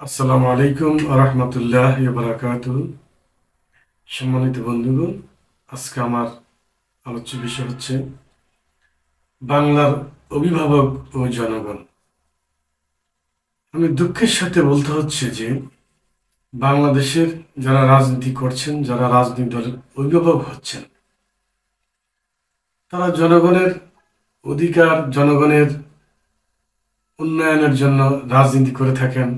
আসসালামু আলাইকুম রহমতুল্লাহ বারাকাতুহু। সম্মানিত বন্ধুগণ, আজকে আমার আলোচ্য বিষয় হচ্ছে বাংলার অভিভাবক ও জনগণ। আমি দুঃখের সাথে বলতে হচ্ছে যে বাংলাদেশের যারা রাজনীতি করছেন, যারা রাজনৈতিক দলের অভিভাবক হচ্ছেন, তারা জনগণের অধিকার, জনগণের উন্নয়নের জন্য রাজনীতি করে থাকেন।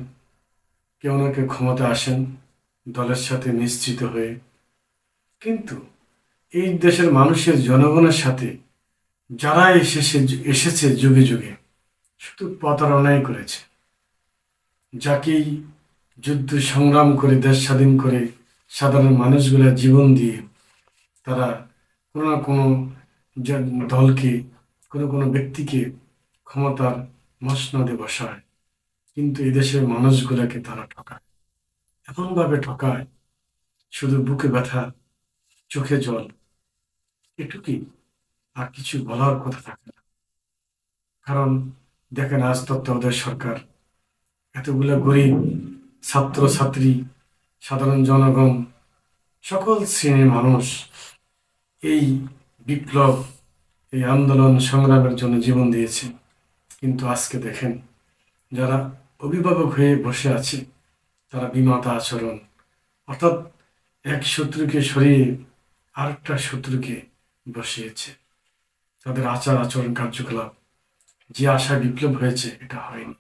কেউ না কেউ ক্ষমতা আসেন দলের সাথে মিশ্রিত হয়ে, কিন্তু এই দেশের মানুষের, জনগণের সাথে যারা এসেছে যুগে যুগে, শুধু প্রতারণাই করেছে। যাকেই যুদ্ধ সংগ্রাম করে দেশ স্বাধীন করে সাধারণ মানুষগুলা জীবন দিয়ে তারা কোনো না কোনো দলকে, কোনো কোনো ব্যক্তিকে ক্ষমতার মসনদে বসায়, কিন্তু এদেশের মানুষগুলাকে তারা ঠকায়, এমনভাবে ঠকায় শুধু বুকে ব্যথা, চোখে জল, এটুকুই, আর কিছু বলার কথা থাকে না। কারণ দেখেন, আজ তত্ত্বাবধায়ক সরকার এতগুলো গরিব ছাত্র ছাত্রী, সাধারণ জনগণ, সকল শ্রেণীর মানুষ এই বিপ্লব, এই আন্দোলন সংগ্রামের জন্য জীবন দিয়েছে। কিন্তু আজকে দেখেন, যারা অভিভাবক হয়ে বসে আছে তারা বিমাতা আচরণ, অর্থাৎ এক শত্রুকে সরিয়ে আরেকটা শত্রুকে বসিয়েছে। তাদের আচার আচরণ কার্যকলাপ, যে আশায় বিপ্লব হয়েছে, এটা হয়নি।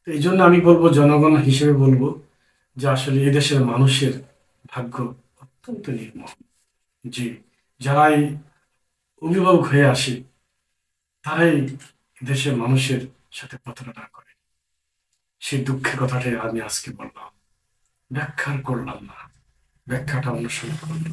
তো এই জন্য আমি বলবো, জনগণ হিসেবে বলবো যে আসলে এদেশের মানুষের ভাগ্য অত্যন্ত নির্মম, যে যারাই অভিভাবক হয়ে আসে তারাই দেশের মানুষের সাথে প্রতারণা করে। সেই দুঃখের কথাটাই আমি আজকে বললাম, ব্যাখ্যা করলাম না, ব্যাখ্যাটা অন্য সময় করবো।